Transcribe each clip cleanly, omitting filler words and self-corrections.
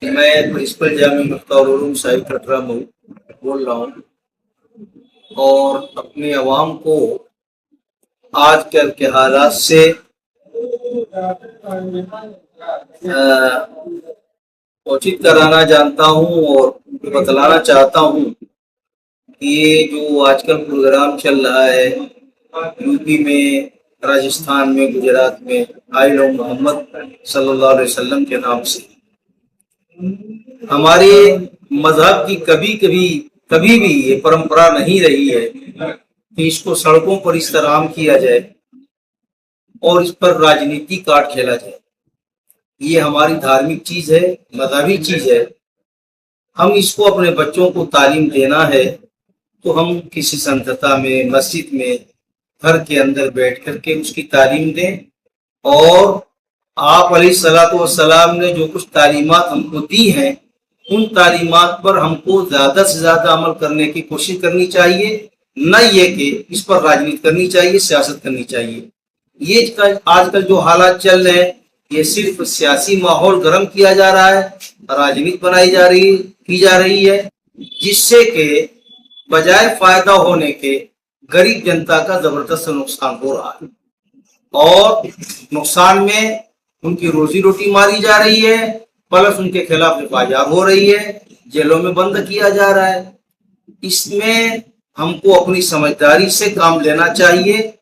میں प्रिंसिपल जामिया मुफ्ता उलूम साहिब कटरा बोल रहा हूँ और अपने अवाम को आजकल के हालात से सूचित कराना जानता हूँ और बतलाना चाहता हूँ कि ये जो आजकल प्रोग्राम चल रहा है यूपी में, राजस्थान में, गुजरात में आए लोग मोहम्मद सल्लल्लाहु अलैहि वसल्लम के नाम से हमारे मजहब की कभी भी ये परंपरा नहीं रही है कि इसको सड़कों पर इस तरह आम किया जाए और इस पर राजनीति कार्ड खेला जाए। ये हमारी धार्मिक चीज है, मजहबी चीज है। हम इसको अपने बच्चों को तालीम देना है तो हम किसी संतता में, मस्जिद में, घर के अंदर बैठ करके उसकी तालीम दें और आप अलैहिस्सलातु वस्सलाम ने जो कुछ तालीमात हमको दी हैं उन तालीमात पर हमको ज़्यादा से ज़्यादा अमल करने की कोशिश करनी चाहिए, न ये कि इस पर राजनीति करनी चाहिए, सियासत करनी चाहिए। ये आजकल जो हालात चल रहे हैं ये सिर्फ सियासी माहौल गर्म किया जा रहा है, राजनीति की जा रही है, जिससे कि बजाय फायदा होने के गरीब जनता का जबरदस्त नुकसान हो रहा है और नुकसान में उनकी रोजी रोटी मारी जा रही है, प्लस उनके खिलाफ एफआईआर हो रही है, जेलों में बंद किया जा रहा है। इसमें हमको अपनी समझदारी से काम लेना चाहिए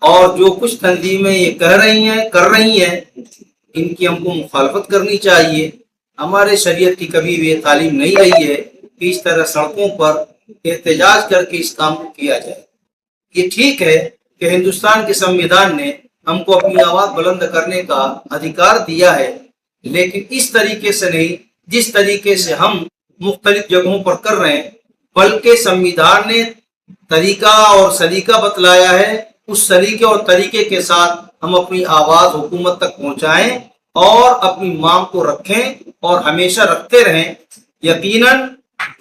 और जो कुछ तंजीमें ये कर रही हैं इनकी हमको मुखालफत करनी चाहिए। हमारे शरीयत की कभी भी तालीम नहीं रही है कि इस तरह सड़कों पर एहतजाज करके इस काम को किया जाए। ये ठीक है कि हिंदुस्तान के संविधान ने हमको अपनी आवाज बुलंद करने का अधिकार दिया है, लेकिन इस तरीके से नहीं जिस तरीके से हम मुख्तलिफ जगहों पर कर रहे हैं, बल्कि संविधान ने तरीका और सलीका बतलाया है, उस सलीके और तरीके के साथ हम अपनी आवाज हुकूमत तक पहुंचाएं और अपनी मांग को रखें और हमेशा रखते रहें। यकीनन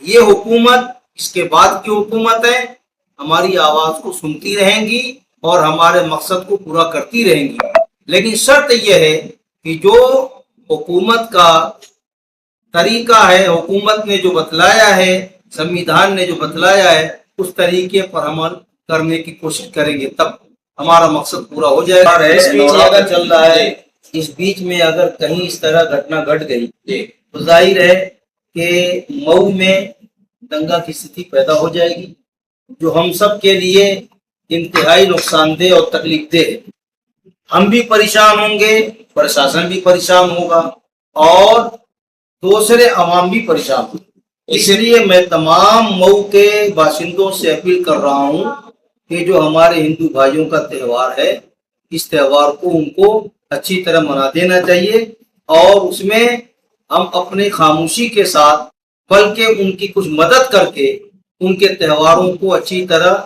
ये हुकूमत, इसके बाद की हुकूमत है, हमारी आवाज को सुनती रहेंगी और हमारे मकसद को पूरा करती रहेंगी। लेकिन शर्त यह है कि जो हुकूमत का तरीका है, हुकूमत ने जो बतलाया है, संविधान ने जो बतलाया है, उस तरीके पर अमल करने की कोशिश करेंगे तब हमारा मकसद पूरा हो जाएगा। इस बीच अगर चल रहा है, इस बीच में अगर कहीं इस तरह घटना घट गई तो जाहिर है कि मऊ में दंगा की स्थिति पैदा हो जाएगी, जो हम सब के लिए इंतहाई नुकसानदेह और तकलीफदेह। हम भी परेशान होंगे, प्रशासन भी परेशान होगा और दूसरे अवाम भी परेशान होंगे। इसलिए मैं तमाम मऊ के बाशिंदों से अपील कर रहा हूँ कि जो हमारे हिंदू भाइयों का त्यौहार है, इस त्यौहार को उनको अच्छी तरह मना देना चाहिए और उसमें हम अपने खामोशी के साथ, बल्कि उनकी कुछ मदद करके उनके त्योहारों को अच्छी तरह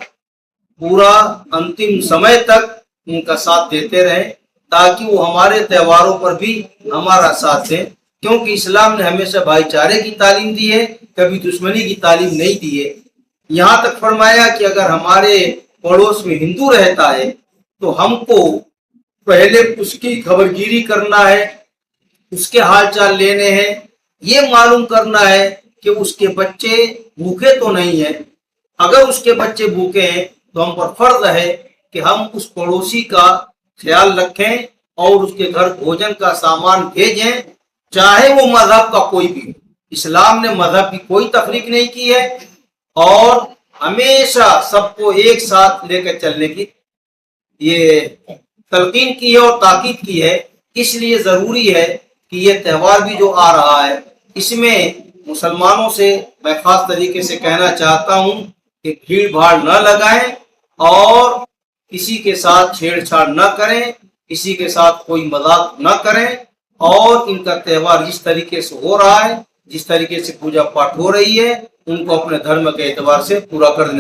पूरा अंतिम समय तक उनका साथ देते रहें, ताकि वो हमारे त्योहारों पर भी हमारा साथ दें। क्योंकि इस्लाम ने हमेशा भाईचारे की तालीम दी है, कभी दुश्मनी की तालीम नहीं दी है। यहाँ तक फरमाया कि अगर हमारे पड़ोस में हिंदू रहता है तो हमको पहले उसकी खबरगिरी करना है, उसके हालचाल लेने हैं, ये मालूम करना है कि उसके बच्चे भूखे तो नहीं है। अगर उसके बच्चे भूखे हैं तो हम पर फर्ज है कि हम उस पड़ोसी का ख्याल रखें और उसके घर भोजन का सामान भेजें, चाहे वो मजहब का कोई भी। इस्लाम ने मजहब की कोई तफरीक नहीं की है और हमेशा सबको एक साथ लेकर चलने की ये तलकीन की है और ताकीद की है। इसलिए जरूरी है कि ये त्यौहार भी जो आ रहा है, इसमें मुसलमानों से मैं खास तरीके से कहना चाहता हूँ कि भीड़ भाड़ न लगाएं और किसी के साथ छेड़छाड़ न करें, किसी के साथ कोई मजाक न करें और इनका त्यौहार जिस तरीके से हो रहा है, जिस तरीके से पूजा पाठ हो रही है, उनको अपने धर्म के एतबार से पूरा कर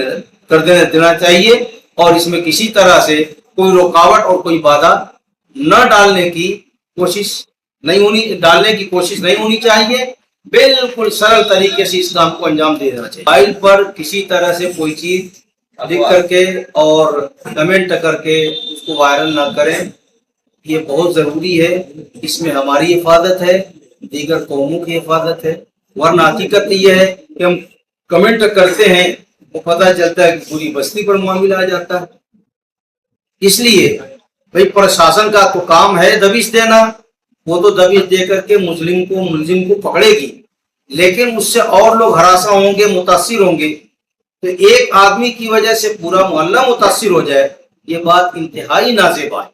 देना चाहिए और इसमें किसी तरह से कोई रुकावट और कोई बाधा न डालने की कोशिश नहीं होनी चाहिए। बिल्कुल सरल तरीके से इस काम को अंजाम दे देना चाहिए। मोबाइल पर किसी तरह से कोई चीज लिख करके और कमेंट करके उसको वायरल ना करें, ये बहुत जरूरी है। इसमें हमारी हिफाजत है دیگر قوموں کی حفاظت ہے، ورنہ حقیقت یہ ہے کہ ہم کمنٹ کرتے ہیں وہ پتہ چلتا ہے کہ پوری بستی پر معاملہ آ جاتا ہے۔ اس لیے بھائی پرشاسن کا تو کام ہے دبش دینا، وہ تو دبش دے کر کے ملزم کو پکڑے گی، لیکن اس سے اور لوگ ہراساں ہوں گے، متاثر ہوں گے، تو ایک آدمی کی وجہ سے پورا محلہ متاثر ہو جائے، یہ بات انتہائی نازیبا ہے۔